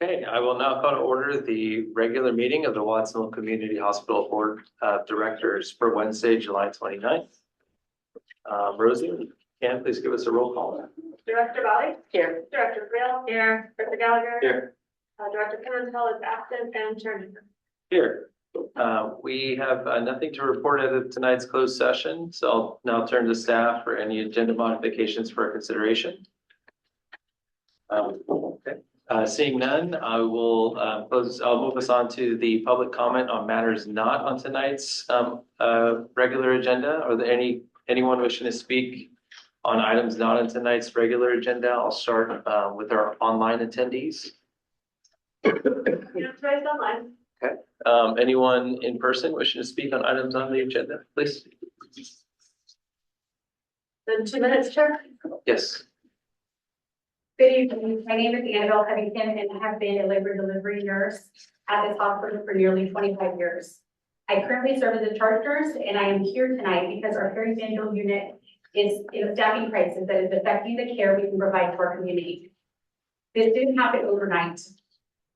Okay, I will now call to order the regular meeting of the Watsonville Community Hospital Board of Directors for Wednesday, July 29th. Rosie, can you please give us a roll call? Director Valley? Here. Director Grill? Here. Director Gallagher? Here. Director Pimentel is absent and Chairman. Here. We have nothing to report out of tonight's closed session, so I'll now turn to staff for any agenda modifications for consideration. Okay. Seeing none, I will I'll move us on to the public comment on matters not on tonight's regular agenda. Are there anyone wishing to speak on items not on tonight's regular agenda? I'll start with our online attendees. It's raised online. Okay. Anyone in person wishing to speak on items on the agenda, please? Then 2 minutes, Chair. Yes. Good evening. My name is Annabelle Covington and I have been a labor delivery nurse at this hospital for nearly 25 years. I currently serve as a charge nurse and I am here tonight because our perinatal unit is in a staffing crisis that is affecting the care we can provide to our community. This didn't happen overnight.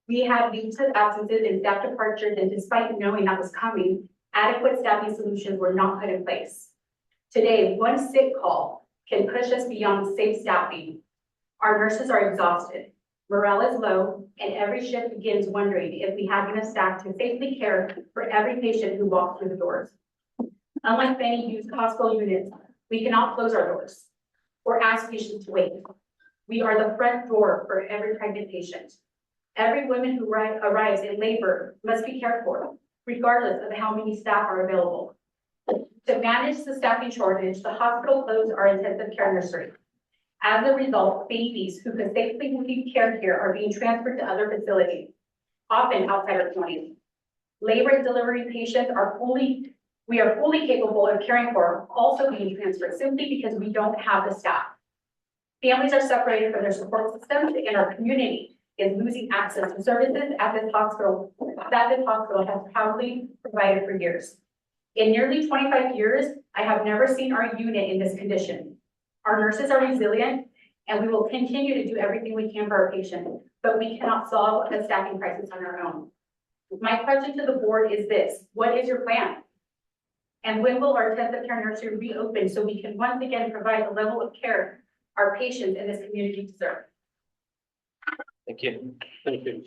We had leaves of absences and staff departures, and despite knowing that was coming, adequate staffing solutions were not put in place. Today, one sick call can push us beyond safe staffing. Our nurses are exhausted, morale is low, and every shift begins wondering if we have enough staff to safely care for every patient who walks through the doors. Unlike many used hospital units, we cannot close our doors or ask patients to wait. We are the front door for every pregnant patient. Every woman who arrives in labor must be cared for, regardless of how many staff are available. To manage the staffing shortage, the hospital closed our intensive care nursery. As a result, babies who could safely receive care here are being transferred to other facilities, often outside our county. Labor and delivery patients we are fully capable of caring for, also being transferred simply because we don't have the staff. Families are separated from their support systems, and our community is losing access to services at this hospital that this hospital has proudly provided for years. In nearly 25 years, I have never seen our unit in this condition. Our nurses are resilient, and we will continue to do everything we can for our patients, but we cannot solve the staffing crisis on our own. My question to the board is this: what is your plan? And when will our intensive care nursery reopen so we can once again provide the level of care our patients in this community deserve? Thank you. Thank you.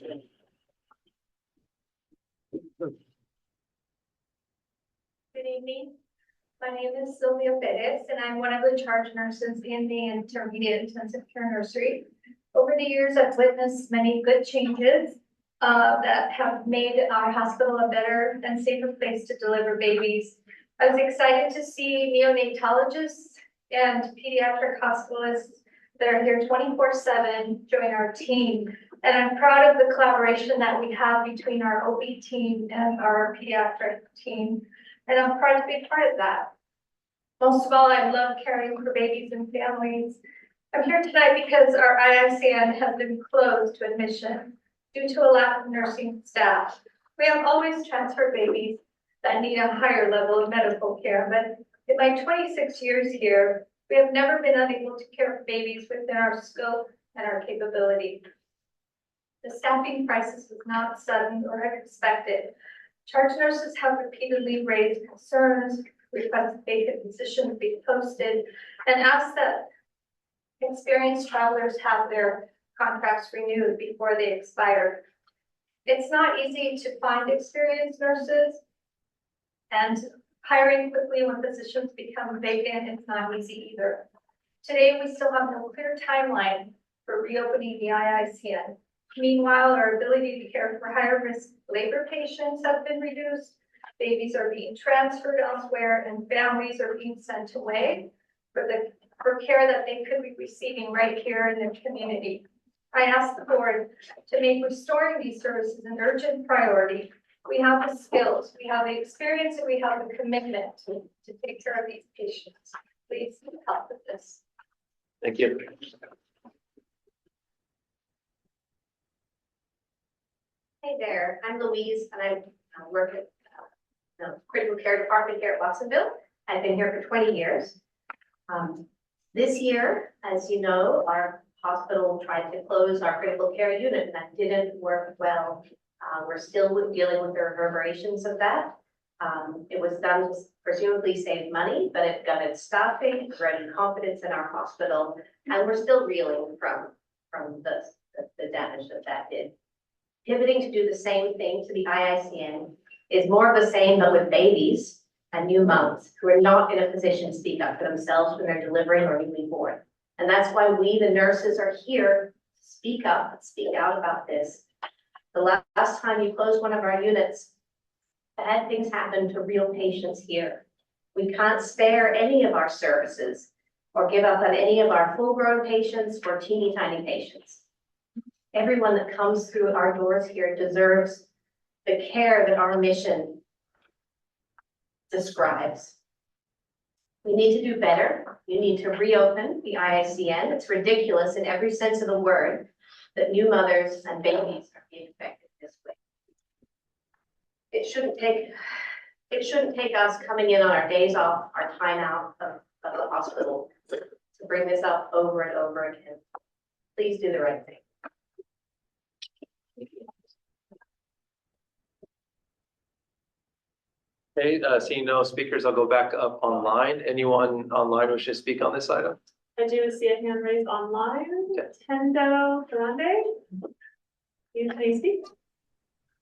Good evening. My name is Sylvia Perez, and I'm one of the charge nurses in the intermediate intensive care nursery. Over the years, I've witnessed many good changes that have made our hospital a better and safer place to deliver babies. I was excited to see neonatologists and pediatric hospitalists that are here 24/7 join our team. And I'm proud of the collaboration that we have between our OB team and our pediatric team. And I'm proud to be part of that. Most of all, I love caring for babies and families. I'm here tonight because our IICN has been closed to admission due to a lack of nursing staff. We have always transferred babies that need a higher level of medical care, but in my 26 years here, we have never been unable to care for babies within our scope and our capability. The staffing crisis was not sudden or unexpected. Charge nurses have repeatedly raised concerns, requested vacant positions be posted, and asked that experienced travelers have their contracts renewed before they expire. It's not easy to find experienced nurses, and hiring quickly when positions become vacant is not easy either. Today, we still have no clear timeline for reopening the IICN. Meanwhile, our ability to care for higher risk labor patients has been reduced. Babies are being transferred elsewhere and families are being sent away for care that they could be receiving right here in their community. I ask the board to make restoring these services an urgent priority. We have the skills, we have the experience, and we have the commitment to take care of these patients. Please help with this. Thank you. Hey there, I'm Louise, and I work at the critical care department here at Watsonville. I've been here for 20 years. This year, as you know, our hospital tried to close our critical care unit, and that didn't work well. We're still dealing with the reverberations of that. It was done to presumably save money, but it gutted staffing, eroded confidence in our hospital, and we're still reeling from the damage that did. Pivoting to do the same thing to the IICN is more of the same, but with babies and new moms who are not in a position to speak up for themselves when they're delivering or newly born. And that's why we, the nurses, are here to speak up, speak out about this. The last time you closed one of our units, bad things happened to real patients here. We can't spare any of our services or give up on any of our full-grown patients or teeny tiny patients. Everyone that comes through our doors here deserves the care that our mission describes. We need to do better. You need to reopen the IICN. It's ridiculous in every sense of the word that new mothers and babies are being affected this way. It shouldn't take us coming in on our days off, our time out of the hospital to bring this up over and over again. Please do the right thing. Okay, seeing no speakers, I'll go back up online. Anyone online wish to speak on this item? I do see a hand raised online. Okay. Tendo Grande. You can speak.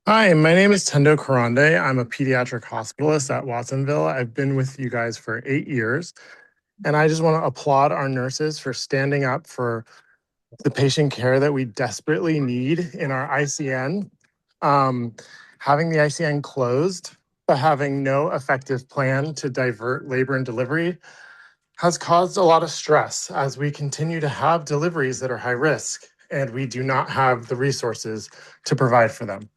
Hi, my name is Tendo Karande. I'm a pediatric hospitalist at Watsonville. I've been with you guys for 8 years, and I just want to applaud our nurses for standing up for the patient care that we desperately need in our ICN. Having the ICN closed, but having no effective plan to divert labor and delivery has caused a lot of stress as we continue to have deliveries that are high risk, and we do not have the resources to provide for them.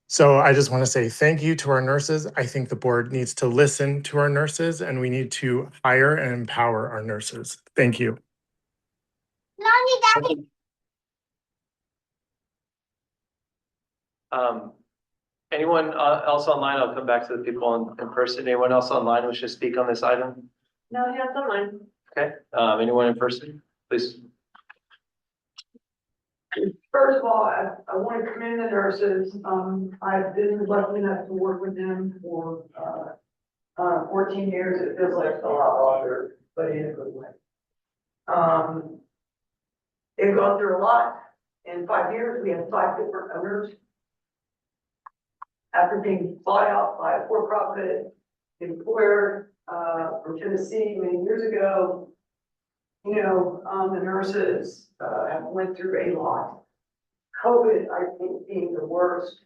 So I just want to say thank you to our nurses. I think the board needs to listen to our nurses, and we need to hire and empower our nurses. Thank you. Anyone else online? I'll come back to the people in person. Anyone else online wish to speak on this item? No hands online. Okay, anyone in person, please? First of all, I want to commend the nurses. I've been lucky enough to work with them for 14 years. It feels like a lot longer, but in a good way. They've gone through a lot. In 5 years, we had 5 different owners. After being bought out by a for-profit employer from Tennessee many years ago, you know, the nurses have went through a lot. COVID, I think, being the worst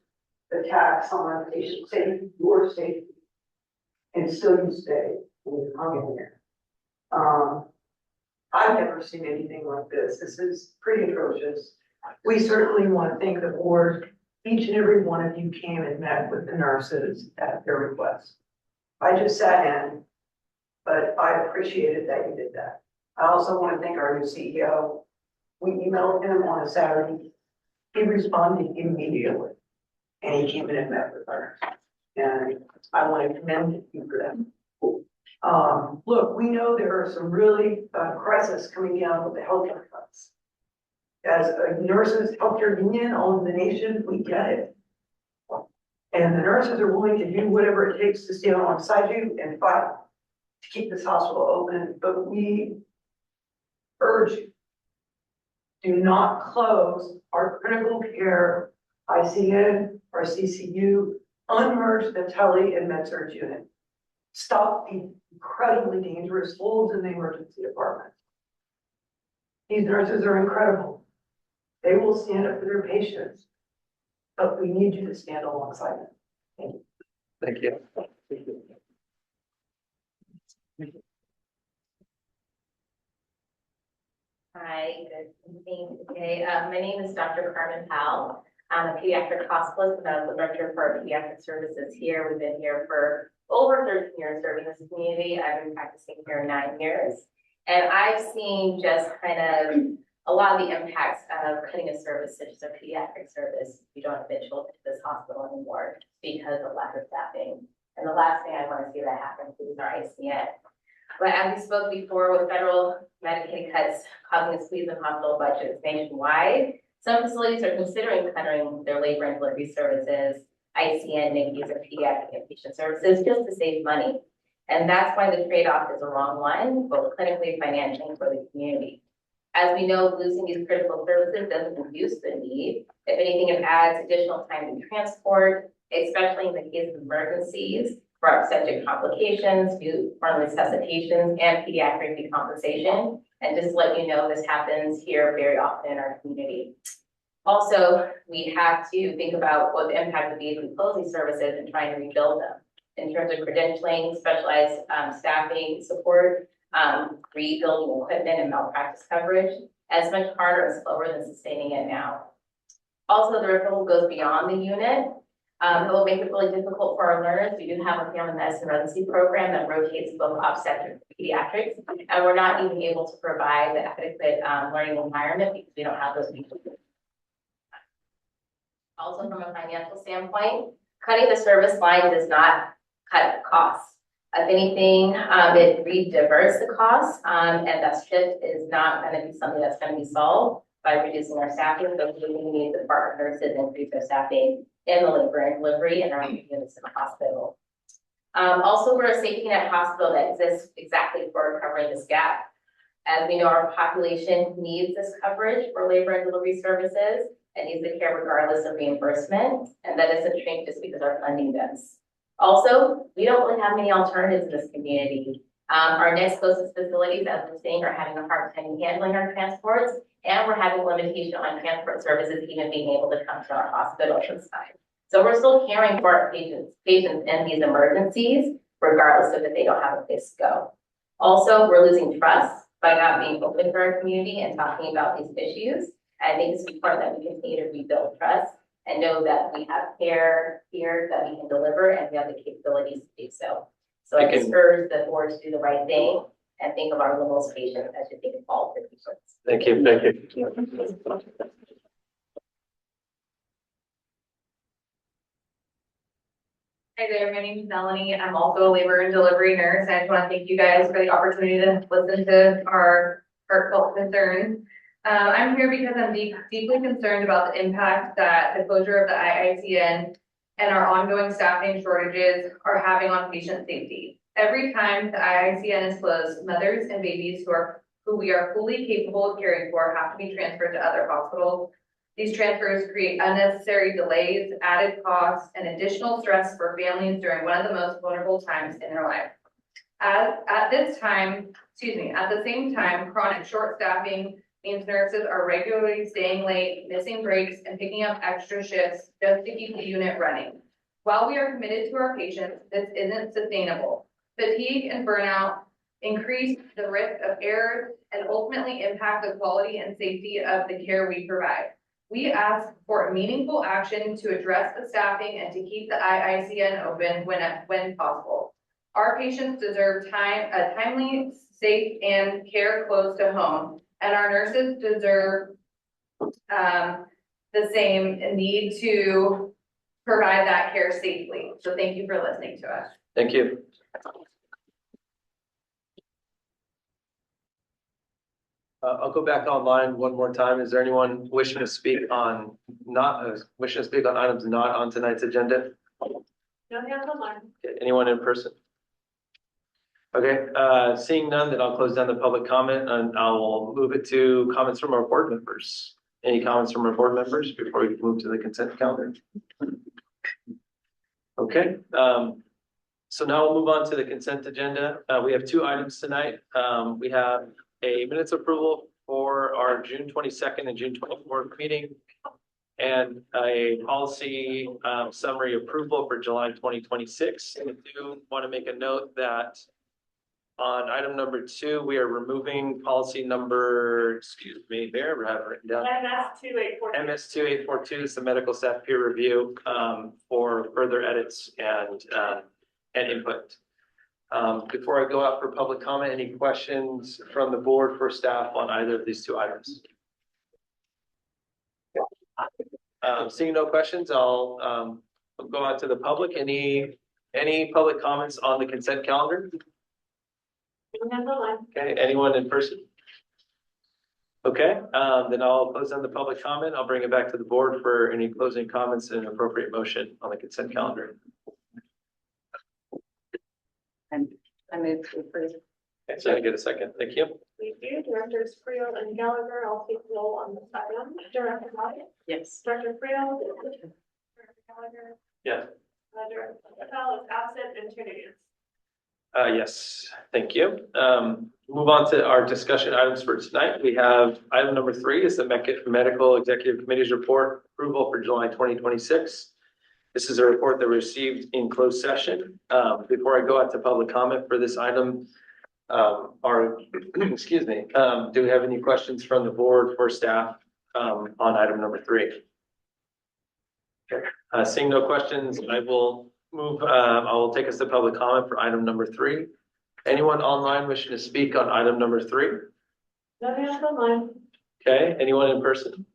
attacks on our patient safety, your safety, and still you stay and you hung in there. I've never seen anything like this. This is pretty atrocious. We certainly want to thank the board. Each and every one of you came and met with the nurses at their request. I just sat in, but I appreciated that you did that. I also want to thank our new CEO. We emailed him on a Saturday. He responded immediately, and he came in and met with her. And I want to commend you for that. Look, we know there are some really crises coming down with the healthcare cuts. As a nurses healthcare union all over the nation, we get it. And the nurses are willing to do whatever it takes to stand alongside you and fight to keep this hospital open. But we urge you, do not close our critical care ICN or CCU, unmerge the tele and med-surg unit. Stop the incredibly dangerous holds in the emergency department. These nurses are incredible. They will stand up for their patients, but we need you to stand alongside them. Thank you. Thank you. Thank you. Hi, good evening. Okay, my name is Dr. Carmen Powell. I'm a pediatric hospitalist and I'm the director for pediatric services here. We've been here for over 13 years serving this community. I've been practicing here 9 years. And I've seen just kind of a lot of the impacts of cutting a service such as a pediatric service. You don't admit children to this hospital anymore because of lack of staffing. And the last thing I want to see that happen is our ICN. But as we spoke before, with federal Medicaid cuts causing a squeeze in hospital budgets nationwide, some facilities are considering cutting their labor and delivery services, ICN, NICUs, and pediatric inpatient services just to save money. And that's why the trade-off is a wrong one, both clinically and financially for the community. As we know, losing these critical services doesn't reduce the need. If anything, it adds additional time in transport, especially in the case of emergencies, for obstetric complications, for resuscitations, and pediatric decompensation. And just to let you know, this happens here very often in our community. Also, we have to think about what the impact would be if we close these services and trying to rebuild them in terms of credentialing, specialized staffing support, rebuilding equipment and malpractice coverage. As much harder and slower than sustaining it now. Also, the referral goes beyond the unit. It will make it really difficult for our learners. We do have a family medicine residency program that rotates both obstetrics and pediatrics, and we're not even able to provide the adequate learning environment because we don't have those people. Also, from a financial standpoint, cutting the service line does not cut costs. If anything, it rediverts the costs, and that shift is not going to be something that's going to be solved by reducing our staffing. So we need the partner nurses increase their staffing in the labor and delivery and our units in the hospital. Also, we're a safety net hospital that exists exactly for covering this gap. As we know, our population needs this coverage for labor and delivery services and needs the care regardless of reimbursement, and that doesn't shrink just because our funding does. Also, we don't really have many alternatives in this community. Our next closest facilities, as we're saying, are having a hard time handling our transports, and we're having limitation on transport services even being able to come to our hospital at this time. So we're still caring for our patients in these emergencies, regardless of if they don't have a place to go. Also, we're losing trust by not being open to our community and talking about these issues. I think it's important that we continue to rebuild trust and know that we have care here that we can deliver and we have the capabilities to do so. So I just urge the board to do the right thing and think of our most patients as you think of all the patients. Thank you, thank you. Hi there, my name is Melanie. I'm also a labor and delivery nurse. I just want to thank you guys for the opportunity to listen to our heartfelt concerns. I'm here because I'm deeply concerned about the impact that the closure of the IICN and our ongoing staffing shortages are having on patient safety. Every time the IICN is closed, mothers and babies who we are fully capable of caring for have to be transferred to other hospitals. These transfers create unnecessary delays, added costs, and additional stress for families during one of the most vulnerable times in their life. At the same time, chronic short staffing means nurses are regularly staying late, missing breaks, and picking up extra shifts just to keep the unit running. While we are committed to our patients, this isn't sustainable. Fatigue and burnout increase the risk of errors and ultimately impact the quality and safety of the care we provide. We ask for meaningful action to address the staffing and to keep the IICN open when possible. Our patients deserve a timely, safe, and care close to home, and our nurses deserve the same need to provide that care safely. So thank you for listening to us. Thank you. I'll go back online one more time. Is there anyone wishing to speak on items not on tonight's agenda? No hands on line. Anyone in person? Okay, seeing none, then I'll close down the public comment and I'll move it to comments from our board members. Any comments from our board members before we move to the consent calendar? Okay, so now we'll move on to the consent agenda. We have two items tonight. We have a minutes approval for our June 22nd and June 24th meeting, and a policy summary approval for July 2026. And I do want to make a note that on item number 2, we are removing policy number, excuse me, there, we have it written down. MS-2842. MS-2842 is the medical staff peer review for further edits and input. Before I go out for public comment, any questions from the board for staff on either of these two items? Seeing no questions, I'll go out to the public. Any public comments on the consent calendar? Don't have the line. Okay, anyone in person? Okay, then I'll close down the public comment. I'll bring it back to the board for any closing comments and appropriate motion on the consent calendar. I move to approve. Okay, so I get a second. Thank you. Thank you, Directors Creel and Gallagher, I'll take roll on this item. Director Bobby, Yes. Director Creel, Director Gallagher, Yeah. Director Patel is absent, and Chair Daniels. Yes, thank you. Move on to our discussion items for tonight. We have item number 3 is the Medical Executive Committee's report approval for July 2026. This is a report that we received in closed session. Before I go out to public comment for this item, excuse me, do we have any questions from the board or staff on item number 3? Okay, seeing no questions, I will take us to public comment for item number 3. Anyone online wishing to speak on item number 3? No hands on line. Okay, anyone in person?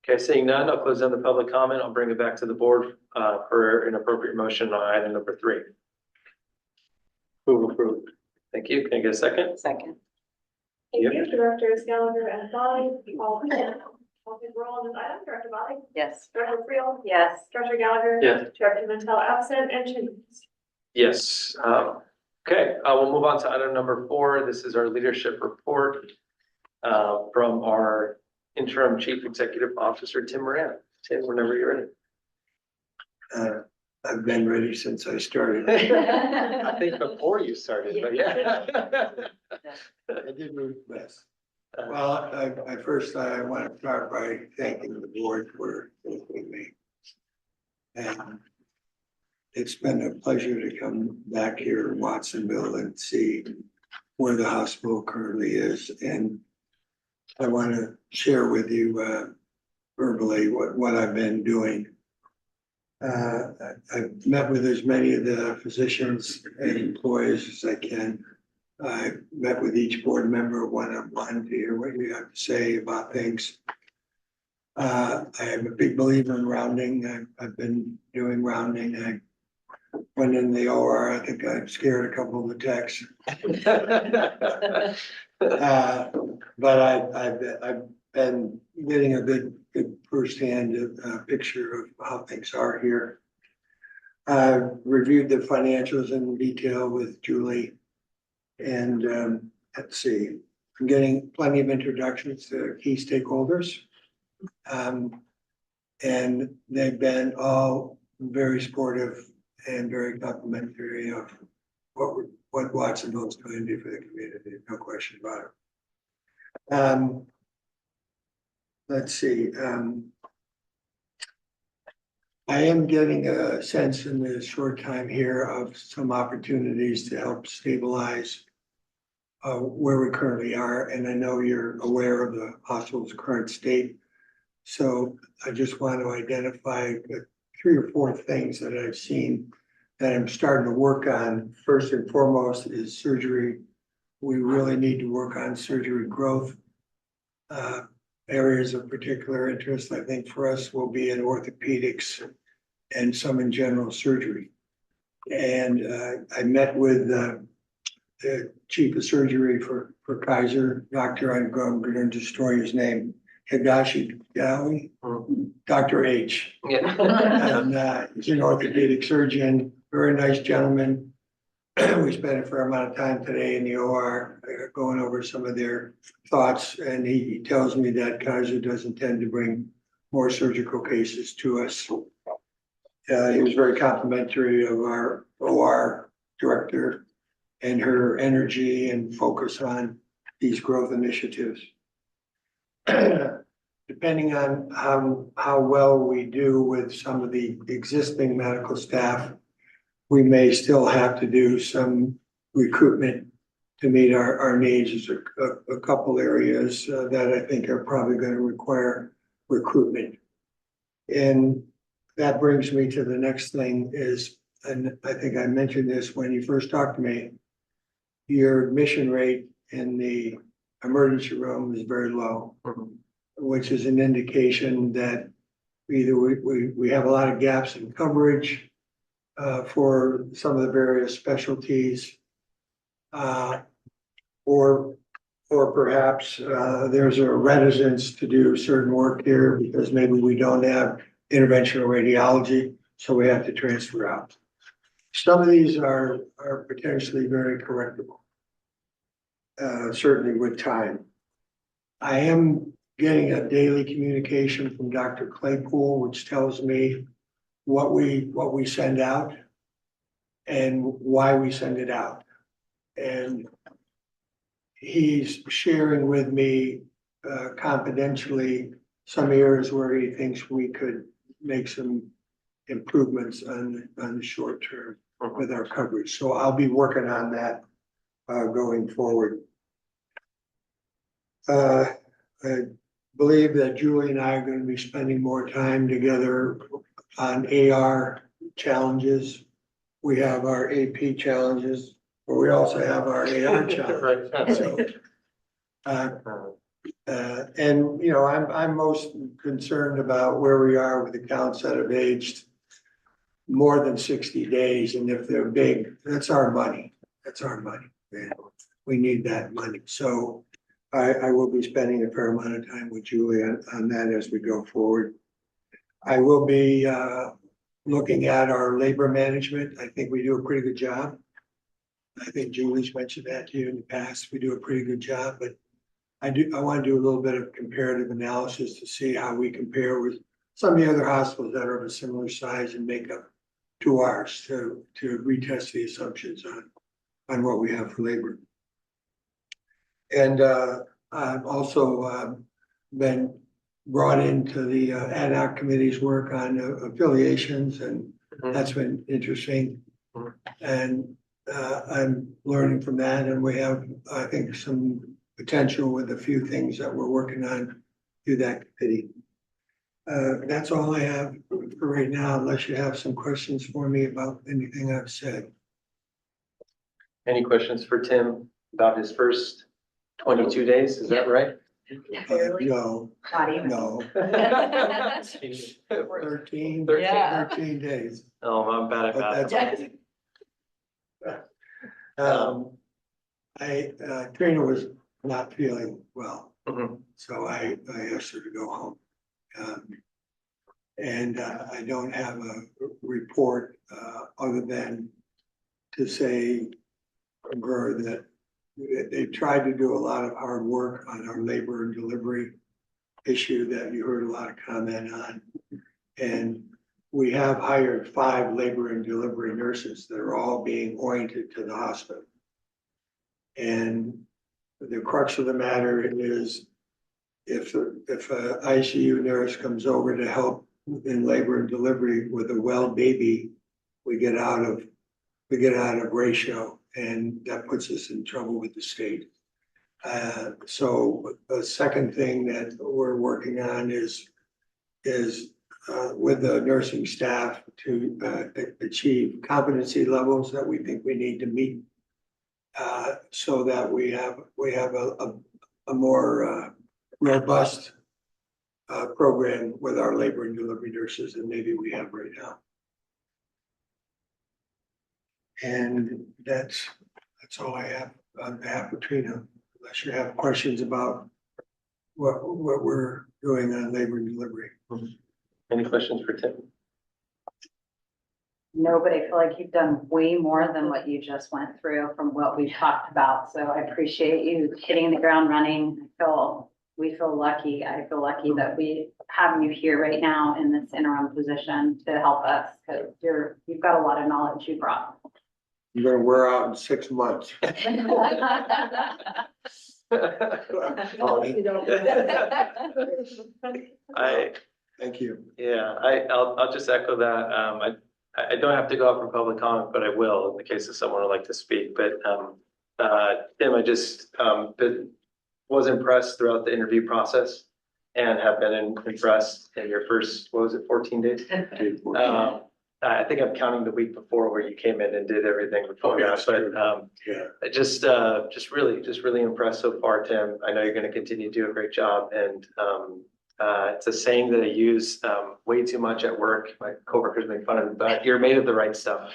Okay, seeing none, I'll close down the public comment. I'll bring it back to the board for an appropriate motion on item number 3. Move approved. Thank you. Can I get a second? Second. Thank Yep. you, Directors Gallagher and Bobby, all take roll on this item. Director Bobby, Yes. Director Creel, Yes. Director Gallagher. Yes. Director Patel absent, and Chair Daniels. Yes. Okay, we'll move on to item number 4. This is our leadership report from our interim chief executive officer, Tim Moran. Tim, whenever you're ready. I've been ready since I started. I think before you started, but yeah. I did move best. Well, I want to start by thanking the board for working with me. And it's been a pleasure to come back here in Watsonville and see where the hospital currently is. And I want to share with you verbally what I've been doing. I've met with as many of the physicians and employees as I can. I met with each board member one-on-one to hear what you have to say about things. I am a big believer in rounding. I've been doing rounding. I went in the OR. I think I scared a couple of the techs. But I've been getting a good firsthand picture of how things are here. I've reviewed the financials in detail with Julie. And let's see, I'm getting plenty of introductions to key stakeholders. And they've been all very supportive and very complimentary of what Watsonville is going to do for the community, no question about it. Let's see, I am getting a sense in this short time here of some opportunities to help stabilize where we currently are, and I know you're aware of the hospital's current state. So I just want to identify 3 or 4 things that I've seen that I'm starting to work on. First and foremost is surgery. We really need to work on surgery growth. Areas of particular interest, I think, for us will be in orthopedics and some in general surgery. And I met with the chief of surgery for Kaiser, Dr. I'm going to destroy his name, Higashi Gawi, Dr. H. Yeah. And he's an orthopedic surgeon, very nice gentleman. We spent a fair amount of time today in the OR going over some of their thoughts, and he tells me that Kaiser doesn't tend to bring more surgical cases to us. He was very complimentary of our OR director and her energy and focus on these growth initiatives. Depending on how well we do with some of the existing medical staff, we may still have to do some recruitment to meet our needs. There's a couple areas that I think are probably going to require recruitment. And that brings me to the next thing is, and I think I mentioned this when you first talked to me, your admission rate in the emergency room is very low, which is an indication that either we have a lot of gaps in coverage for some of the various specialties, or perhaps there's a reticence to do certain work here because maybe we don't have interventional radiology, so we have to transfer out. Some of these are potentially very correctable. Certainly with time. I am getting a daily communication from Dr. Claypool, which tells me what we send out and why we send it out. And he's sharing with me confidentially some areas where he thinks we could make some improvements on the short term with our coverage. So I'll be working on that going forward. I believe that Julie and I are going to be spending more time together on AR challenges. We have our AP challenges, but we also have our AR challenges. So, and you know, I'm most concerned about where we are with accounts that have aged more than 60 days, and if they're big, that's our money. That's our money. And we need that money. So I will be spending a fair amount of time with Julie on that as we go forward. I will be looking at our labor management. I think we do a pretty good job. I think Julie's mentioned that to you in the past. We do a pretty good job, but I want to do a little bit of comparative analysis to see how we compare with some of the other hospitals that are of a similar size and makeup to ours to retest the assumptions on what we have for labor. And I've also been brought into the ad hoc committee's work on affiliations, and that's been interesting. And I'm learning from that, and we have, I think, some potential with a few things that we're working on through that committee. That's all I have for right now, unless you have some questions for me about anything I've said. Any questions for Tim about his first 22 days? Is that right? No, Not even. no, 13 days. Oh, I'm bad at But math. Trina was not feeling well, Mhm. so I asked her to go home. And I don't have a report other than to say from her that they tried to do a lot of hard work on our labor and delivery issue that you heard a lot of comment on. And we have hired 5 labor and delivery nurses that are all being oriented to the hospital. And the crux of the matter is if a ICU nurse comes over to help in labor and delivery with a well baby, we get out of ratio, and that puts us in trouble with the state. So the second thing that we're working on is with the nursing staff to achieve competency levels that we think we need to meet, so that we have a more robust program with our labor and delivery nurses than maybe we have right now. And that's all I have on behalf of Trina, unless you have questions about what we're doing on labor and delivery. Any questions for Tim? No, but I feel like you've done way more than what you just went through from what we've talked about. So I appreciate you hitting the ground running. We feel lucky. I feel lucky that we have you here right now in this interim position to help us, because you've got a lot of knowledge you brought. You're gonna wear out in 6 months. Thank you. Yeah, I'll just echo that. I don't have to go out for public comment, but I will in the case of someone would like to speak. But Tim, I just was impressed throughout the interview process and have been impressed in your first, what was it, 14 days? I think I'm counting the week before where you came in and did everything before that, but just really impressed so far, Tim. I know you're going to continue to do a great job, and it's a saying that I use way too much at work. My coworkers make fun of me, but you're made of the right stuff.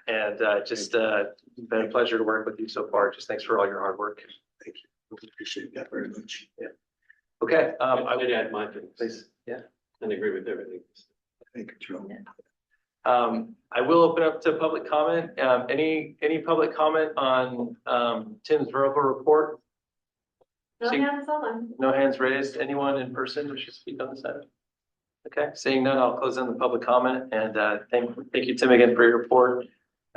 And just been a pleasure to work with you so far. Just thanks for all your hard work. Thank you. We appreciate that very much. Okay, I would add my things. please, yeah. And agree with everything. Thank you, Joe. I will open up to public comment. Any public comment on Tim's verbal report? No See- hands on. No hands raised. Anyone in person who should speak on this item? Okay, seeing none, I'll close in the public comment and thank you, Tim, again for your report.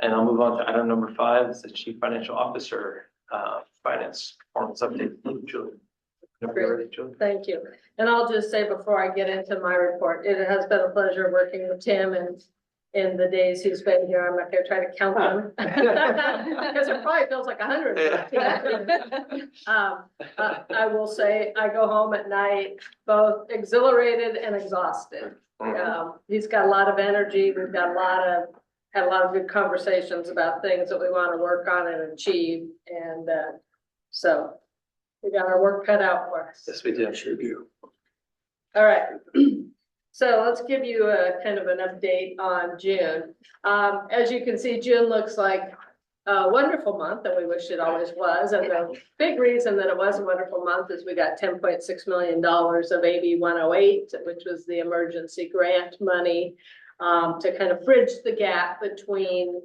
And I'll move on to item number 5, it's the Chief Financial Officer, Finance Performance Update. Julie. Whenever you're ready, Julie. Thank you. And I'll just say before I get into my report, it has been a pleasure working with Tim and in the days he's been here. I'm not gonna try to count them. Because it probably feels like 100. I will say I go home at night both exhilarated and exhausted. He's got a lot of energy. We've got had a lot of good conversations about things that we want to work on and achieve. And so we got our work cut out for us. Yes, we do. Sure do. All right. So let's give you a kind of an update on June. As you can see, June looks like a wonderful month, and we wish it always was. And the big reason that it was a wonderful month is we got $10.6 million of AB 108, which was the emergency grant money, to kind of bridge the gap between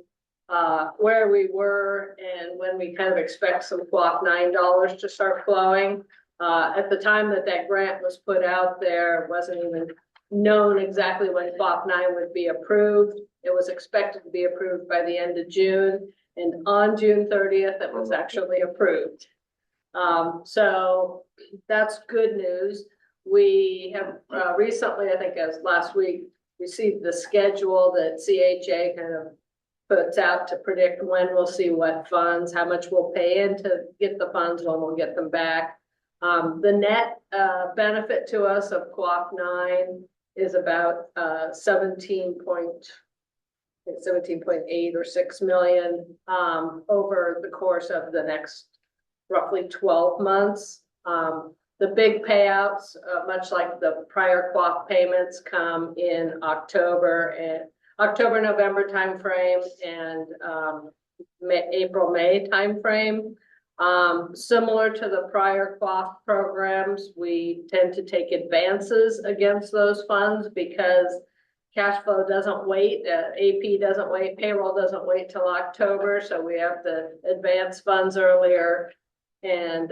where we were and when we kind of expect some Block 9 dollars to start flowing. At the time that grant was put out there, it wasn't even known exactly when Block 9 would be approved. It was expected to be approved by the end of June, and on June 30th, it was actually approved. So that's good news. We have recently, I think as last week, received the schedule that CHA kind of puts out to predict when we'll see what funds, how much we'll pay in to get the funds, when we'll get them back. The net benefit to us of Block 9 is about 17.8 or 6 million over the course of the next roughly 12 months. The big payouts, much like the prior clock payments, come in October, November timeframe and April, May timeframe. Similar to the prior clock programs, we tend to take advances against those funds because cash flow doesn't wait, AP doesn't wait, payroll doesn't wait till October, so we have to advance funds earlier. And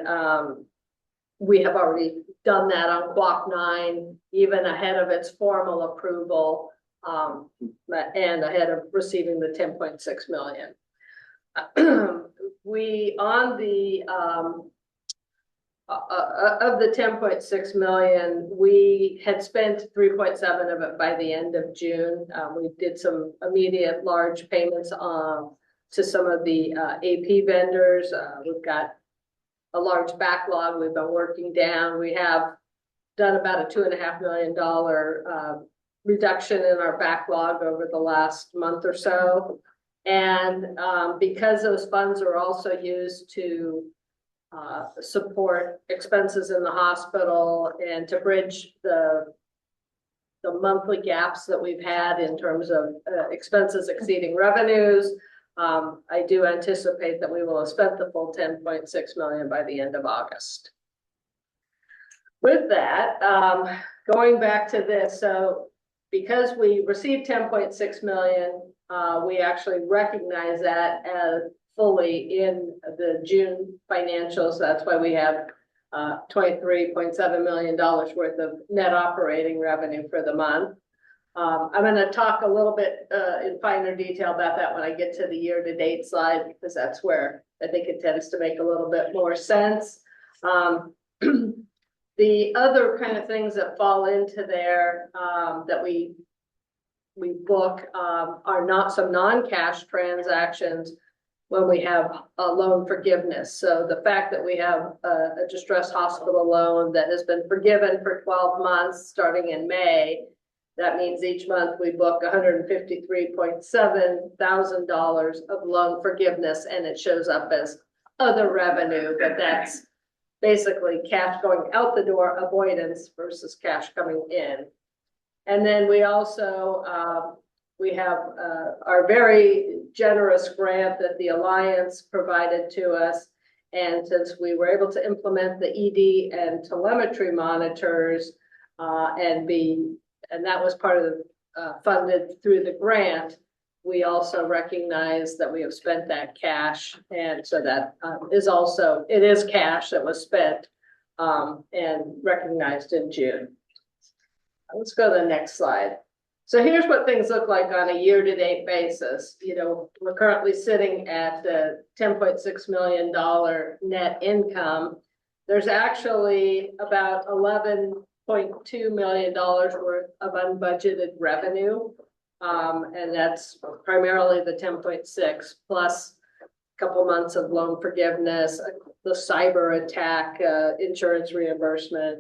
we have already done that on Block 9, even ahead of its formal approval, and ahead of receiving the 10.6 million. We, on the of the 10.6 million, we had spent 3.7 of it by the end of June. We did some immediate large payments to some of the AP vendors. We've got a large backlog we've been working down. We have done about a $2.5 million reduction in our backlog over the last month or so. And because those funds are also used to support expenses in the hospital and to bridge the monthly gaps that we've had in terms of expenses exceeding revenues, I do anticipate that we will have spent the full 10.6 million by the end of August. With that, going back to this, so because we received 10.6 million, we actually recognize that as fully in the June financials. That's why we have $23.7 million worth of net operating revenue for the month. I'm going to talk a little bit in finer detail about that when I get to the year-to-date slide, because that's where I think it tends to make a little bit more sense. The other kind of things that fall into there that we book are not some non-cash transactions when we have a loan forgiveness. So the fact that we have a distressed hospital loan that has been forgiven for 12 months starting in May, that means each month we book $153.7 thousand of loan forgiveness, and it shows up as other revenue, but that's basically cash going out the door, avoidance versus cash coming in. And then we also we have our very generous grant that the Alliance provided to us. And since we were able to implement the ED and telemetry monitors and that was part of funded through the grant, we also recognize that we have spent that cash. And so that it is cash that was spent and recognized in June. Let's go to the next slide. So here's what things look like on a year-to-date basis. You know, we're currently sitting at the $10.6 million net income. There's actually about $11.2 million worth of unbudgeted revenue. And that's primarily the 10.6 plus a couple months of loan forgiveness, the cyber attack, insurance reimbursement.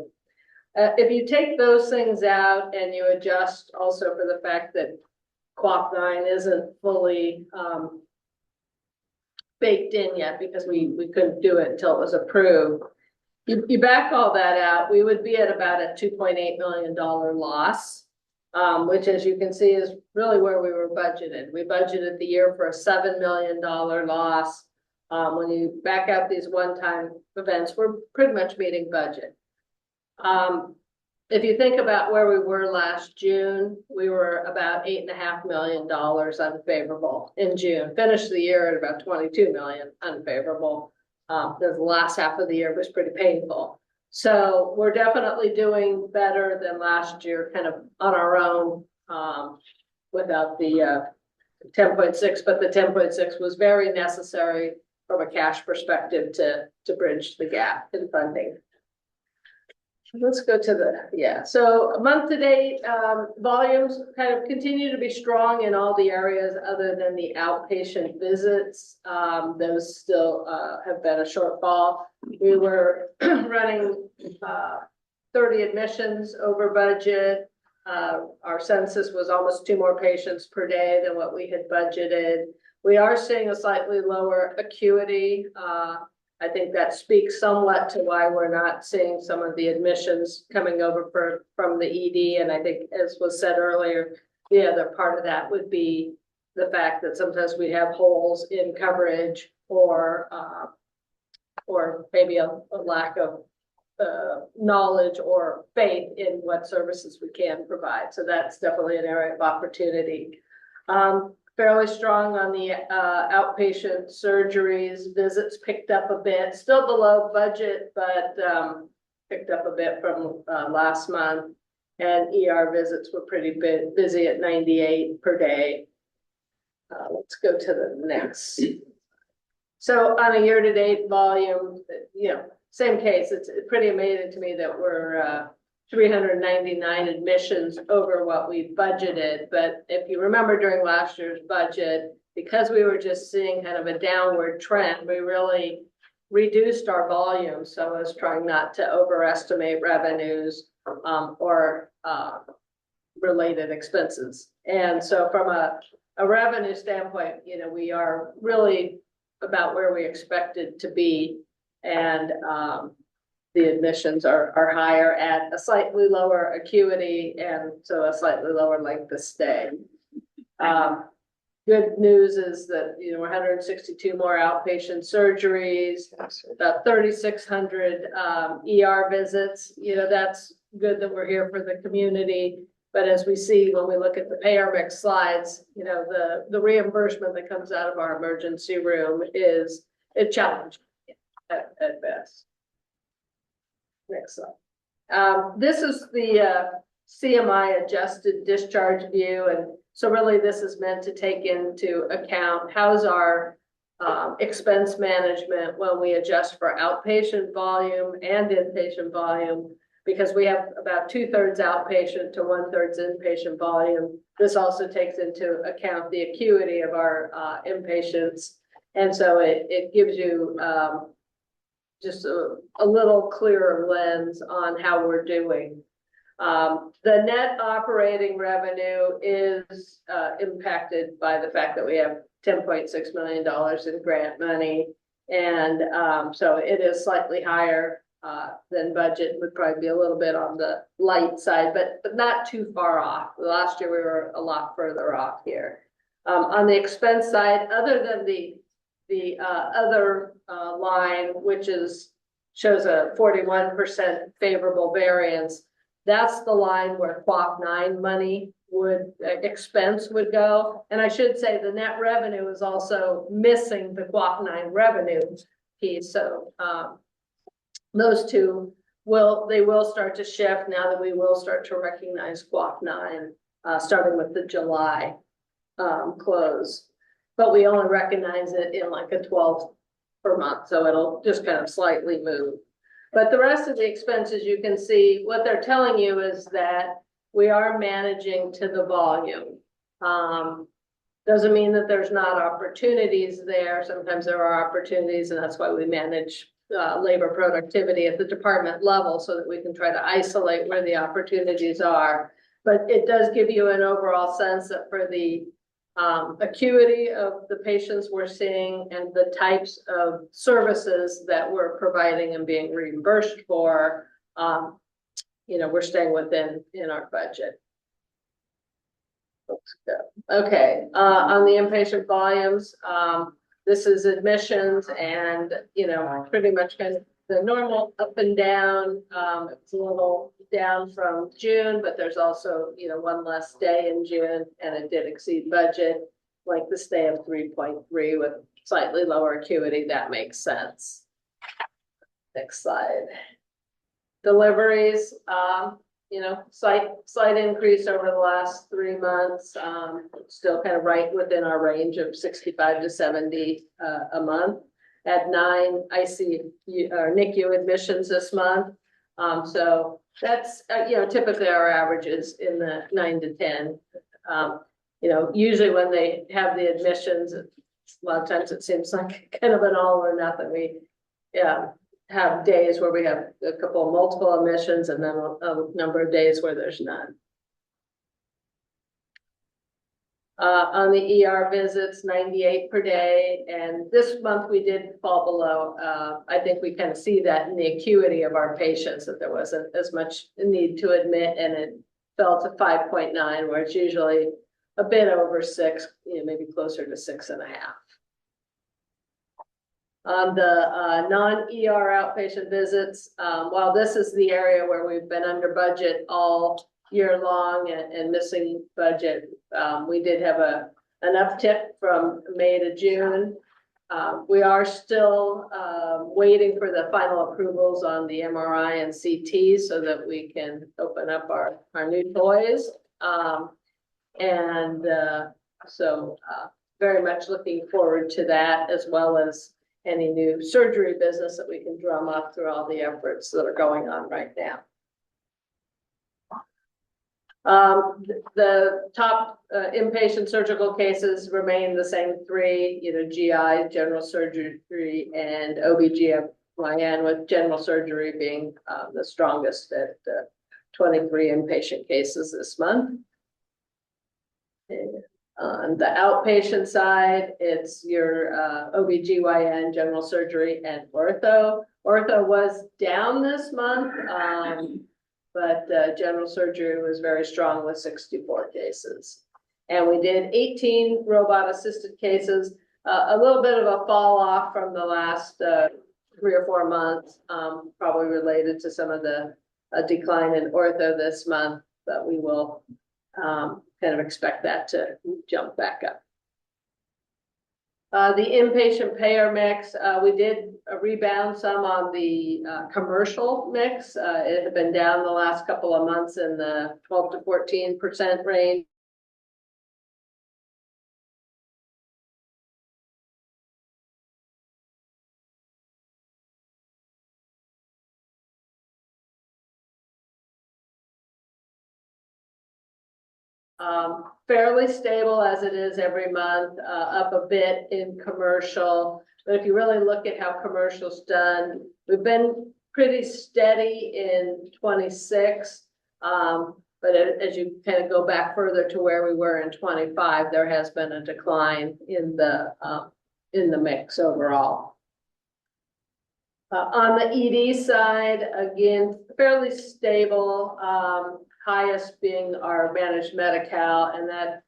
If you take those things out and you adjust also for the fact that QAF 9 isn't fully baked in yet because we couldn't do it until it was approved. You back all that out, we would be at about a $2.8 million loss, which as you can see is really where we were budgeted. We budgeted the year for a $7 million loss. When you back out these one-time events, we're pretty much meeting budget. If you think about where we were last June, we were about $8.5 million unfavorable in June. Finished the year at about 22 million unfavorable. The last half of the year was pretty painful. So we're definitely doing better than last year, kind of on our own, without the 10.6, but the 10.6 was very necessary from a cash perspective to bridge the gap in funding. Let's go to so month to date, volumes kind of continue to be strong in all the areas other than the outpatient visits. Those still have been a shortfall. We were running 30 admissions over budget. Our census was almost 2 more patients per day than what we had budgeted. We are seeing a slightly lower acuity. I think that speaks somewhat to why we're not seeing some of the admissions coming over from the ED. And I think, as was said earlier, the other part of that would be the fact that sometimes we have holes in coverage or maybe a lack of knowledge or faith in what services we can provide. So that's definitely an area of opportunity. Fairly strong on the outpatient surgeries. Visits picked up a bit, still below budget, but picked up a bit from last month. And ER visits were pretty busy at 98 per day. Let's go to the next. So on a year-to-date volume, same case. It's pretty amazing to me that we're 399 admissions over what we budgeted. But if you remember during last year's budget, because we were just seeing kind of a downward trend, we really reduced our volume. So I was trying not to overestimate revenues or related expenses. And so from a revenue standpoint, we are really about where we expected to be. And the admissions are higher at a slightly lower acuity and so a slightly lower length of stay. Good news is that, 162 more outpatient surgeries, about 3,600 ER visits. That's good that we're here for the community. But as we see when we look at the payer mix slides, the reimbursement that comes out of our emergency room is a challenge at best. Next slide. This is the CMI adjusted discharge view. And so really this is meant to take into account how's our expense management when we adjust for outpatient volume and inpatient volume, because we have about 2/3 outpatient to 1/3 inpatient volume. This also takes into account the acuity of our inpatients. And so it gives you just a little clearer lens on how we're doing. The net operating revenue is impacted by the fact that we have $10.6 million in grant money. And so it is slightly higher than budget, would probably be a little bit on the light side, but not too far off. Last year, we were a lot further off here. On the expense side, other than the other line, which shows a 41% favorable variance, that's the line where QAF 9 money expense would go. And I should say the net revenue is also missing the QAF 9 revenue piece. So those two will start to shift now that we will start to recognize QAF 9, starting with the July close. But we only recognize it in like a 12 per month, so it'll just kind of slightly move. But the rest of the expenses, you can see what they're telling you is that we are managing to the volume. Doesn't mean that there's not opportunities there. Sometimes there are opportunities, and that's why we manage labor productivity at the department level so that we can try to isolate where the opportunities are. But it does give you an overall sense that for the acuity of the patients we're seeing and the types of services that we're providing and being reimbursed for, we're staying within our budget. Okay, on the inpatient volumes, this is admissions and, pretty much kind of the normal up and down. It's a little down from June, but there's also, one less day in June, and it did exceed budget, like the stay of 3.3 with slightly lower acuity. That makes sense. Next slide. Deliveries, slight increase over the last 3 months. Still kind of right within our range of 65 to 70 a month. At 9 NICU admissions this month. So that's, typically our average is in the 9 to 10. Usually when they have the admissions, a lot of times it seems like kind of an all or nothing. We have days where we have a couple of multiple admissions and then a number of days where there's none. On the ER visits, 98 per day. And this month we did fall below. I think we kind of see that in the acuity of our patients, that there wasn't as much need to admit, and it fell to 5.9, where it's usually a bit over 6, maybe closer to 6.5. On the non-ER outpatient visits, while this is the area where we've been under budget all year long and missing budget, we did have an uptick from May to June. We are still waiting for the final approvals on the MRI and CT so that we can open up our new toys. So very much looking forward to that, as well as any new surgery business that we can drum up through all the efforts that are going on right now. The top inpatient surgical cases remain the same 3, GI, general surgery, and OBGYN, with general surgery being the strongest at 23 inpatient cases this month. On the outpatient side, it's your OBGYN, general surgery, and ortho. Ortho was down this month, but general surgery was very strong with 64 cases. And we did 18 robot-assisted cases, a little bit of a fall off from the last 3 or 4 months, probably related to some of the decline in ortho this month, but we will kind of expect that to jump back up. The inpatient payer mix, we did rebound some on the commercial mix. It had been down the last couple of months in the 12 to 14% range. Fairly stable as it is every month, up a bit in commercial. But if you really look at how commercial's done, we've been pretty steady in 26. But as you kind of go back further to where we were in 25, there has been a decline in the mix overall. On the ED side, again, fairly stable, highest being our managed Medi-Cal, and that,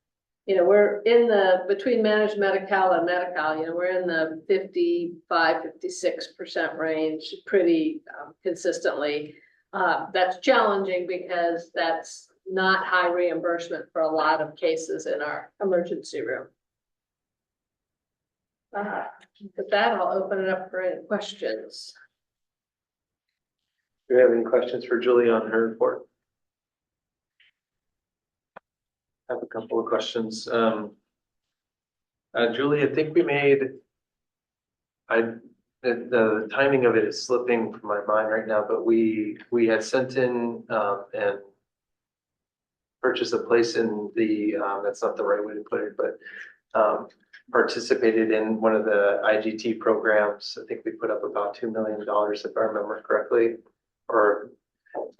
you know, we're in between managed Medi-Cal and Medi-Cal, you know, we're in the 55-56% range pretty consistently. That's challenging because that's not high reimbursement for a lot of cases in our emergency room. With that, I'll open it up for any questions. Do you have any questions for Julie on her report? I have a couple of questions. Julie, I think the timing of it is slipping from my mind right now, but we had sent in and purchased a place in the, that's not the right way to put it, but participated in one of the IGT programs. I think we put up about $2 million, if I remember correctly. Or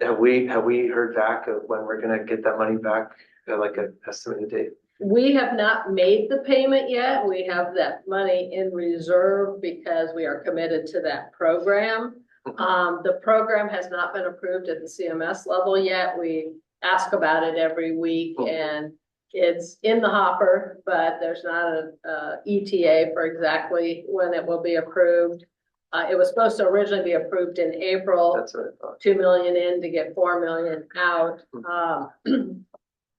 have we heard back of when we're gonna get that money back, like an estimated date? We have not made the payment yet. We have that money in reserve because we are committed to that program. The program has not been approved at the CMS level yet. We ask about it every week and it's in the hopper, but there's not a ETA for exactly when it will be approved. It was supposed to originally be approved in April. That's what I thought. 2 million in to get 4 million out.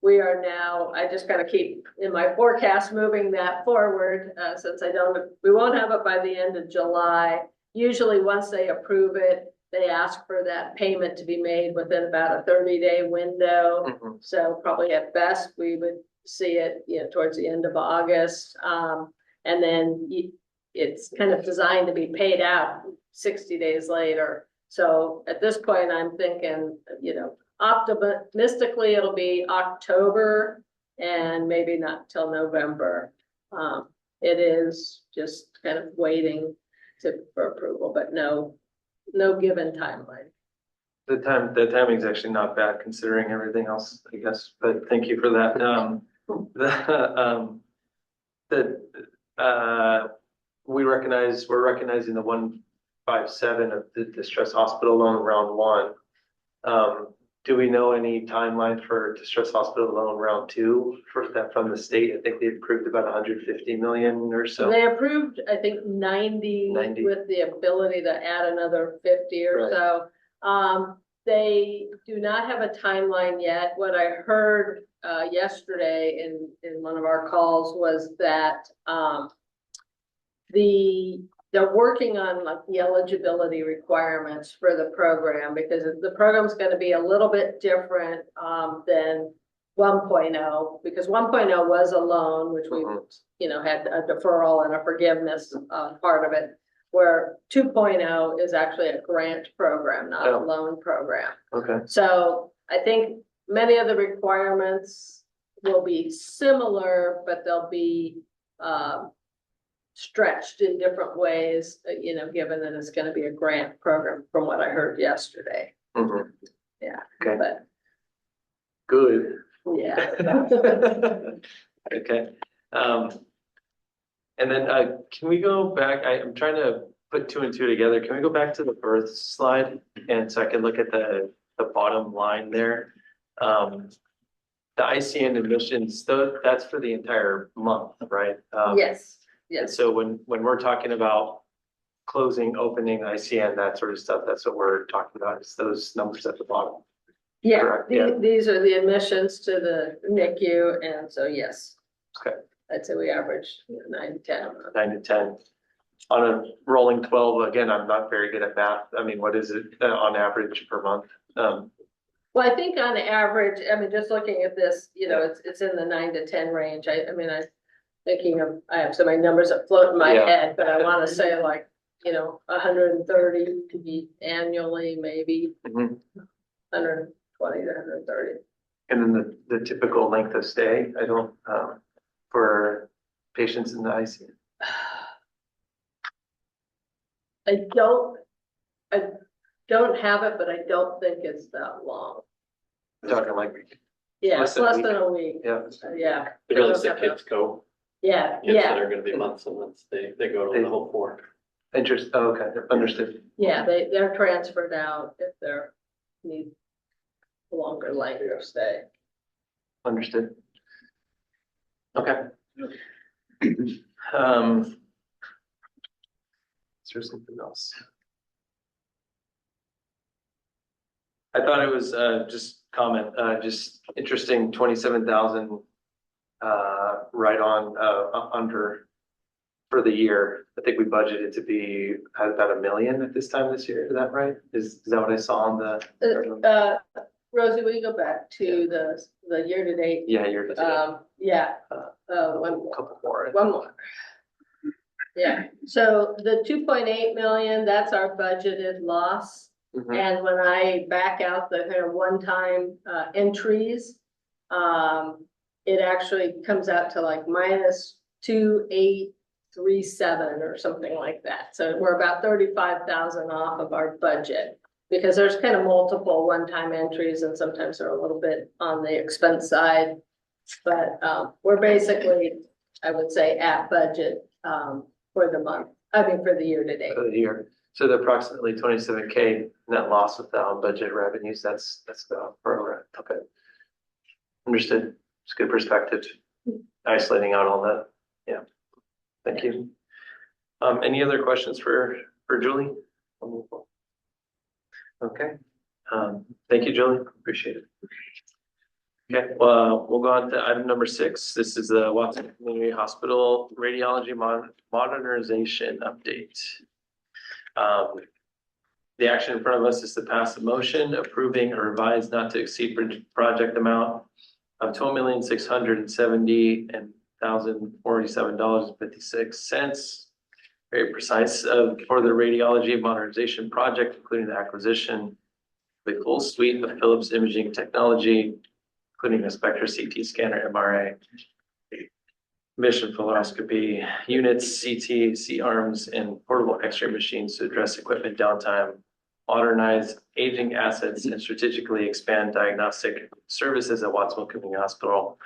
We are now, I just gotta keep in my forecast moving that forward, since we won't have it by the end of July. Usually once they approve it, they ask for that payment to be made within about a 30-day window. So probably at best, we would see it, you know, towards the end of August. And then it's kind of designed to be paid out 60 days later. So at this point, I'm thinking, you know, optimistically, it'll be October and maybe not till November. It is just kind of waiting for approval, but no given timeline. The timing is actually not bad considering everything else, I guess, but thank you for that. We're recognizing the 157 of the distress hospital loan round one. Do we know any timeline for distress hospital loan round two for that from the state? I think they approved about 150 million or so. They approved, I think 90 with the ability to add another 50 or so. They do not have a timeline yet. What I heard yesterday in one of our calls was that they're working on like the eligibility requirements for the program because the program's going to be a little bit different than 1.0 because 1.0 was a loan, which we you know had a deferral and a forgiveness part of it, where 2.0 is actually a grant program, not a loan program. Okay. So I think many of the requirements will be similar, but they'll be stretched in different ways, you know, given that it's going to be a grant program from what I heard yesterday. Yeah. Okay. But good. Yeah. Okay. And then can we go back? I'm trying to put two and two together. Can we go back to the birth slide? And so I can look at the bottom line there. The ICN admissions, that's for the entire month, right? Yes. And so when we're talking about closing, opening ICN, that sort of stuff, that's what we're talking about, is those numbers at the bottom. Yeah, Correct, yeah. These are the admissions to the NICU, and so yes. Okay. I'd say we average 9 to 10. 9 to 10. On a rolling 12, again, I'm not very good at math. I mean, what is it on average per month? Well, I think on average, I mean, just looking at this, you know, it's in the 9 to 10 range. I mean, I have so many numbers that float in my head, but I want to say like, you know, 130 to be annually, maybe 120 to 130. And then the typical length of stay, for patients in the ICU. I don't have it, but I don't think it's that long. We're talking like. Yeah, it's less than a week. Yeah. Yeah. The really sick kids go. Yeah, Kids that are gonna be months and months, they go to the whole 4. Interest, oh, okay, understood. Yeah, they're transferred out if they're need a longer length of stay. Understood. Okay. Is there something else? I thought it was just comment, just interesting, 27,000 right on under for the year. I think we budgeted to be at about $1 million at this time this year. Is that right? Is that what I saw on the? Rosie, will you go back to the year to date? Yeah, you're. Yeah, one Couple more. one more. Yeah, so the 2.8 million, that's our budgeted loss. Mhm. And when I back out the kind of one-time entries, it actually comes out to like minus 2,837 or something like that. So we're about 35,000 off of our budget. Because there's kind of multiple one-time entries and sometimes they're a little bit on the expense side. But we're basically, I would say, at budget for the month, for the year to date. For the year. So the approximately 27K net loss without budget revenues, that's about per, okay. Understood. It's good perspective. Isolating out all that. Yeah. Thank you. Any other questions for Julie? Okay. Thank you, Julie. Appreciate it. Okay, well, we'll go on to item number 6. This is the Watson Community Hospital Radiology Modernization Update. The action in front of us is to pass a motion approving a revised not to exceed project amount of $12,670,047.56. Very precise for the radiology modernization project, including the acquisition of a full suite of Philips imaging technology, including a Spectra CT scanner, MRI, mission fluoroscopy units, CT, C-arms, and portable X-ray machines to address equipment downtime, modernize aging assets, and strategically expand diagnostic services at Watsonville Community Hospital,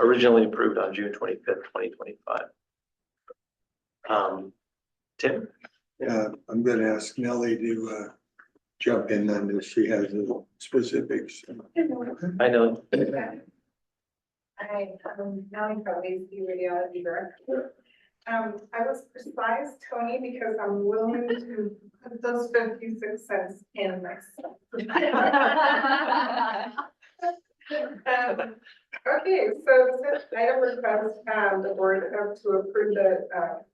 originally approved on June 25th, 2025. Tim? Yeah, I'm gonna ask Nellie to jump in on this. She has the specifics. I know. Hi, Nellie Crowley, the radiology director. I was precise, Tony, because I'm willing to put those 56 cents in myself. Okay, so this item request, the board to approve the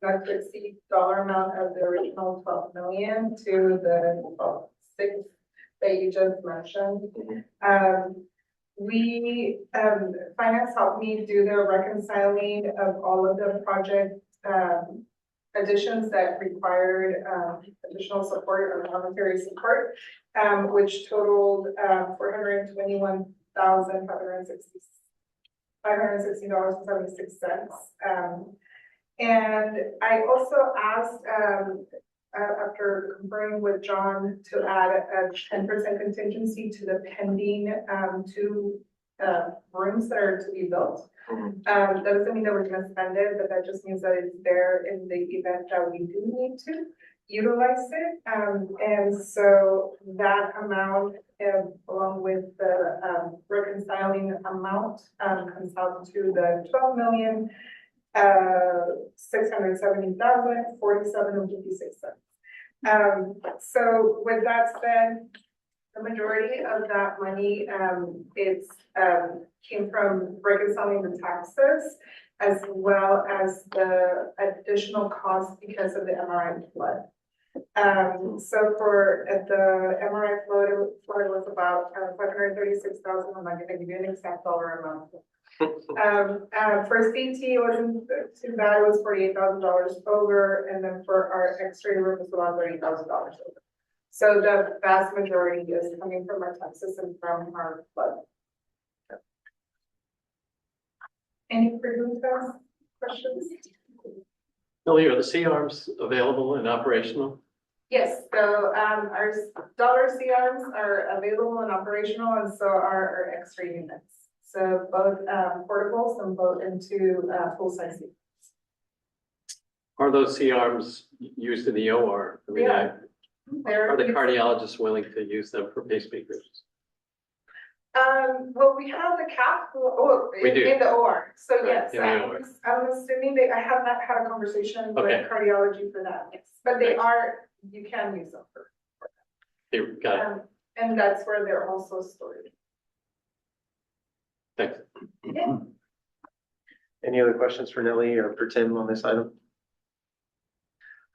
not to exceed dollar amount of the original 12 million to the 6 that you just mentioned. Finance helped me do the reconciling of all of the project additions that required additional support or monetary support, which totaled $421,560.76. And I also asked, after conferring with John, to add a 10% contingency to the pending 2 rooms that are to be built. That doesn't mean that we're gonna spend it, but that just means that it's there in the event that we do need to utilize it. And so that amount, along with the reconciling amount, comes out to the $12,670,047.56. So with that said, the majority of that money, came from reconciling the taxes as well as the additional costs because of the MRI flood. So for the MRI flood was about 536,000. I'm not gonna give you an exact dollar amount. For CT, it wasn't too bad. It was $48,000 over, and then for our X-ray room, it's about $30,000 over. So the vast majority is coming from our taxes and from our flood. Any questions? Billy, are the C-arms available and operational? Yes, so our dollar C-arms are available and operational, and so are our X-ray units. So both portables and both into full-size units. Are those C-arms used in the OR? I mean, Yeah. are the cardiologists willing to use them for pacemakers? Well, we have the cap, We do. in the OR, so Right, yes, in the OR. I'm assuming I have not had a conversation with Okay. cardiology for that. But they are, you can use them for, They got it. and that's where they're also stored. Thanks. Any other questions for Nellie or for Tim on this item?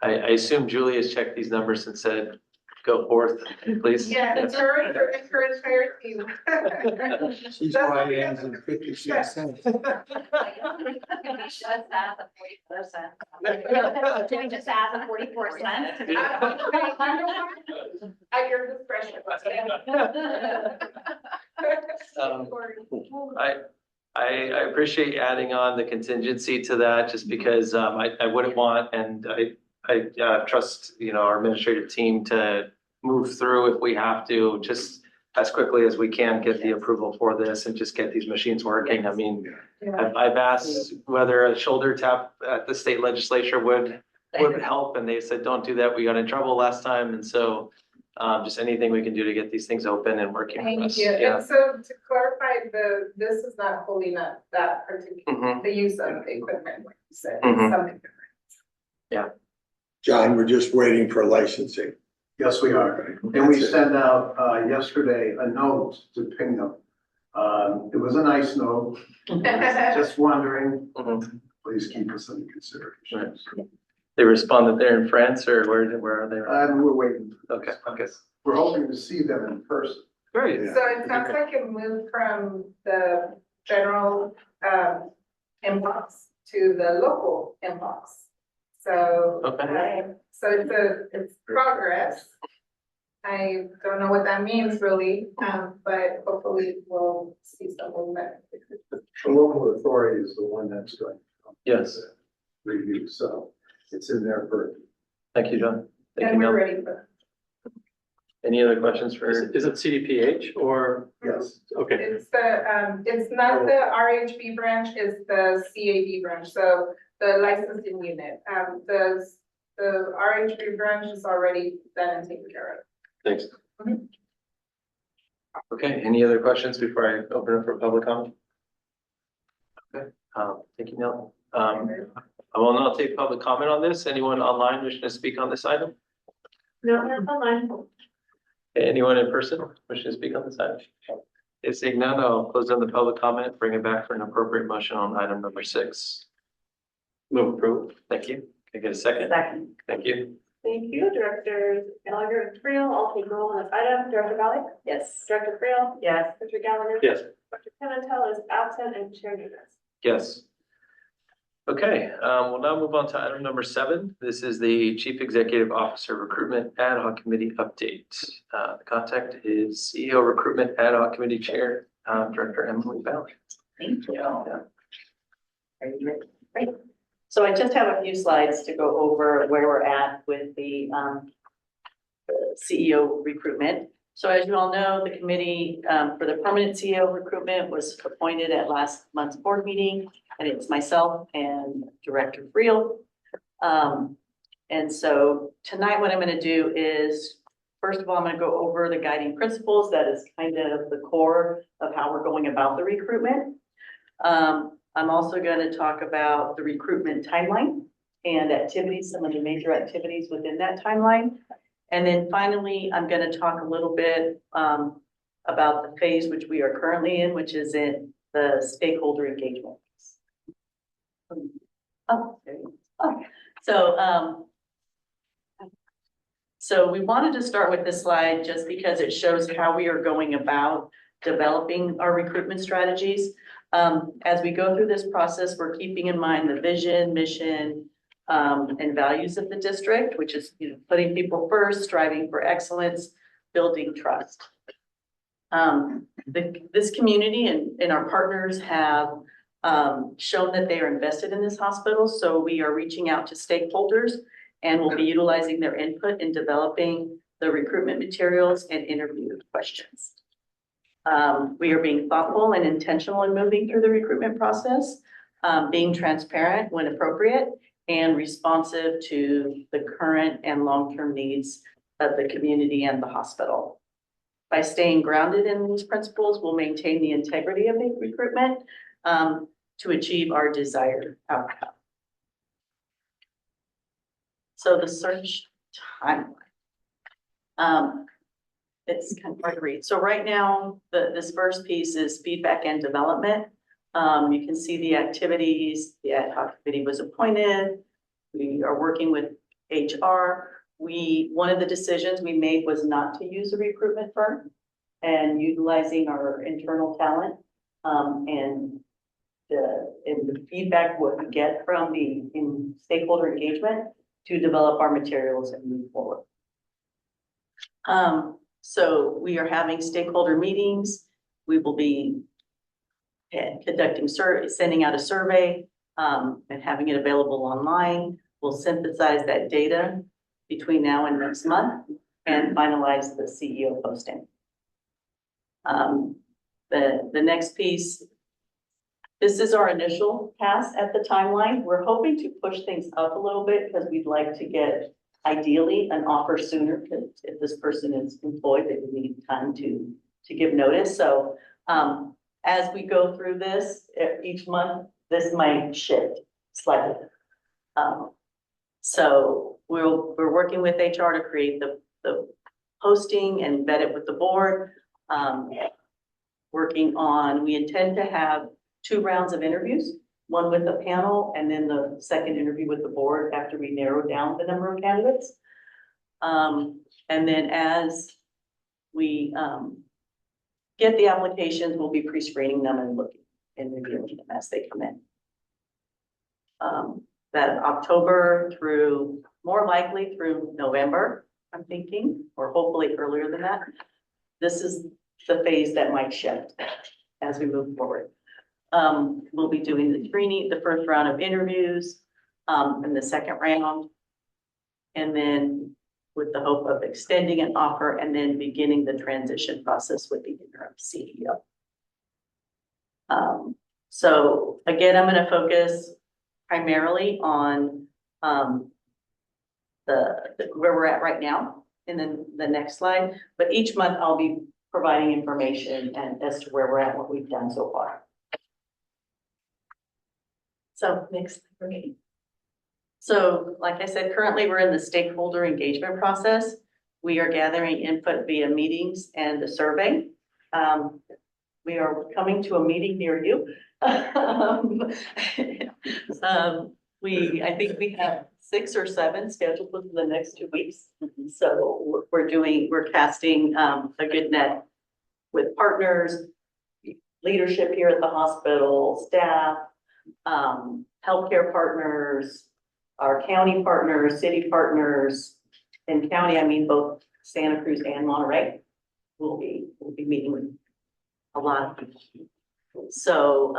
I assume Julie has checked these numbers and said, go forth, please. Yeah, it's her entire team. She's why it ends in 56 cents. Can we just add the 44 cents? At your discretion. I appreciate adding on the contingency to that, just because I wouldn't want, and I trust, our administrative team to move through if we have to, just as quickly as we can get the approval for this and just get these machines working. I mean, I've asked whether a shoulder tap at the state legislature would help, and they said, don't do that. We got in trouble last time. And so just anything we can do to get these things open and working for Thank us. you. Yeah. And so to clarify, this is not holding up that particular, Mhm. the use of the equipment, like you said, Mhm. something different. John, we're just waiting for licensing. Yes, we are. And we sent out yesterday a note to ping them. It was a nice note. Just wondering, Mhm. please keep us in consideration. They responded they're in France, or where are they? We're waiting. Okay, okay. We're hoping to see them in person. Very So it sounds like it moved from the general inbox to the local inbox. So, Okay. so it's progress. I don't know what that means really, but hopefully we'll see some movement. The local authority is the one that's going to Yes. review, so it's in their purview. Thank you, John. Thank you, And we're Mel. ready for Any other questions for? Is it CDPH or? Yes. Okay, it's it's not the RHB branch, it's the CAD branch, so the licensing unit. The RHB branch is already done and taken care of. thanks. Okay, any other questions before I open up for public comment? Okay, thank you, Mel. I will not take public comment on this. Anyone online wishing to speak on this item? No, that's online. Anyone in person wishing to speak on this item? If seeing none, I'll close down the public comment, bring it back for an appropriate motion on item number 6. Move approved. Thank you. Can I get a second? Second. Thank you. Thank you, Director Gallagher and Friel. I'll take roll on this item. Director Gallagher? Yes. Director Friel? Yes. Director Gallagher? Yes. Dr. Pimentel is absent and Chair Davis. Yes. Okay, we'll now move on to item number 7. This is the Chief Executive Officer Recruitment Ad Hoc Committee update. The contact is CEO Recruitment Ad Hoc Committee Chair, Director Emily Ballard. Thank you. Yeah. Are you ready? Great. So I just have a few slides to go over where we're at with the CEO recruitment. So as you all know, the committee for the permanent CEO recruitment was appointed at last month's board meeting, and it's myself and Director Friel. And so tonight what I'm going to do is, first of all, I'm going to go over the guiding principles. That is kind of the core of how we're going about the recruitment. I'm also going to talk about the recruitment timeline and activities, some of the major activities within that timeline. And then finally, I'm going to talk a little bit about the phase which we are currently in, which is in the stakeholder engagement. Oh, there you go. Oh, so we wanted to start with this slide just because it shows how we are going about developing our recruitment strategies. As we go through this process, we're keeping in mind the vision, mission, and values of the district, which is, putting people first, striving for excellence, building trust. This community and our partners have shown that they are invested in this hospital. So we are reaching out to stakeholders and we'll be utilizing their input in developing the recruitment materials and interview questions. We are being thoughtful and intentional in moving through the recruitment process, being transparent when appropriate, and responsive to the current and long-term needs of the community and the hospital. By staying grounded in these principles, we'll maintain the integrity of the recruitment to achieve our desired outcome. So the search timeline. It's kind of hard to read. So right now, this first piece is feedback and development. You can see the activities, the ad hoc committee was appointed. We are working with HR. One of the decisions we made was not to use a recruitment firm and utilizing our internal talent. And the feedback what we get from in stakeholder engagement to develop our materials and move forward. So we are having stakeholder meetings. We will be conducting sending out a survey and having it available online. We'll synthesize that data between now and next month and finalize the CEO posting. The next piece, this is our initial pass at the timeline. We're hoping to push things up a little bit because we'd like to get ideally an offer sooner, because if this person is employed, they would need time to give notice. So as we go through this each month, this might shift slightly. So we're working with HR to create the posting and vet it with the board. We intend to have 2 rounds of interviews, one with the panel and then the second interview with the board after we narrow down the number of candidates. And then as we get the applications, we'll be pre-screening them and looking and reviewing them as they come in. That October through, more likely through November, I'm thinking, or hopefully earlier than that. This is the phase that might shift as we move forward. We'll be doing the screening, the first round of interviews, and the second round. And then with the hope of extending an offer and then beginning the transition process with the interim CEO. So again, I'm going to focus primarily on where we're at right now and then the next slide. But each month I'll be providing information and as to where we're at, what we've done so far. So next for me. So like I said, currently we're in the stakeholder engagement process. We are gathering input via meetings and a survey. We are coming to a meeting near you. I think we have 6 or 7 scheduled within the next 2 weeks. So we're casting a good net with partners, leadership here at the hospital, staff, healthcare partners, our county partners, city partners. In county, I mean both Santa Cruz and Monterey. We'll be meeting with a lot of people. So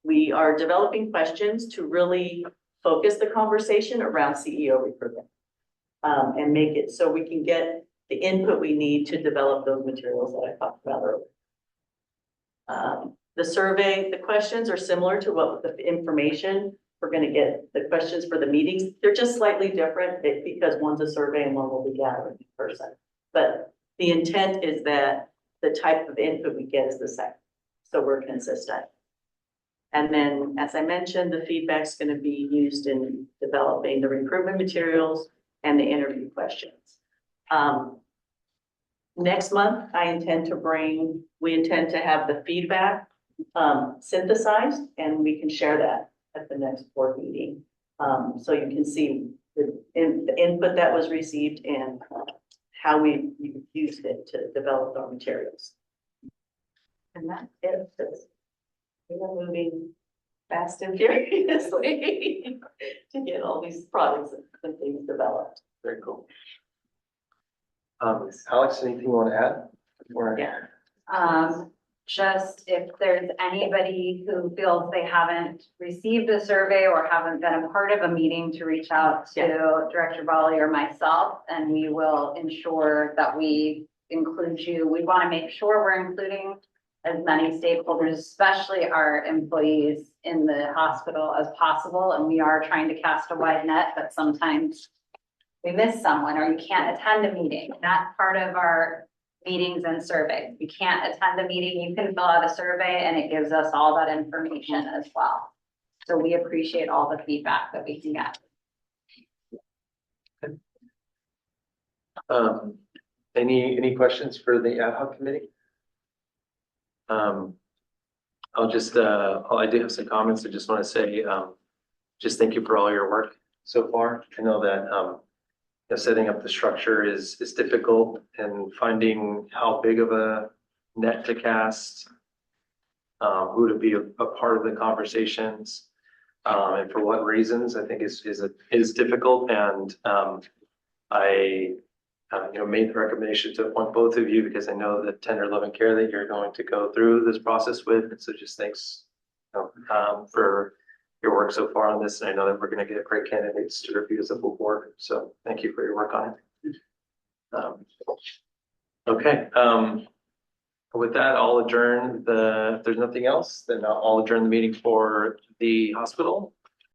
we are developing questions to really focus the conversation around CEO recruitment and make it so we can get the input we need to develop those materials that I talked about earlier. The survey, the questions are similar to what the information we're going to get, the questions for the meetings. They're just slightly different because one's a survey and one will be gathering in person. But the intent is that the type of input we get is the same. So we're consistent. And then, as I mentioned, the feedback is going to be used in developing the recruitment materials and the interview questions. Next month, we intend to have the feedback synthesized, and we can share that at the next board meeting. So you can see the input that was received and how we used it to develop our materials. And that's it. We are moving fast and furiously to get all these products and things developed. Very cool. Alex, anything you want to add? Yeah. Just if there's anybody who feels they haven't received a survey or haven't been a part of a meeting, to reach out to Director Bali or myself, and we will ensure that we include you. We want to make sure we're including as many stakeholders, especially our employees in the hospital as possible. And we are trying to cast a wide net, but sometimes we miss someone or you can't attend a meeting. That's part of our meetings and surveys. You can't attend a meeting, you can fill out a survey and it gives us all that information as well. So we appreciate all the feedback that we can get. Any questions for the ad hoc committee? I'll just, I do have some comments. I just want to say, just thank you for all your work so far. I know that, setting up the structure is difficult and finding how big of a net to cast, who to be a part of the conversations, and for what reasons, I think is difficult. And, I made the recommendation to appoint both of you because I know that tender loving care that you're going to go through this process with. And so just thanks for your work so far on this. And I know that we're going to get great candidates to review as a full board. So thank you for your work on it. Okay. With that, I'll adjourn if there's nothing else, then I'll adjourn the meeting for the hospital.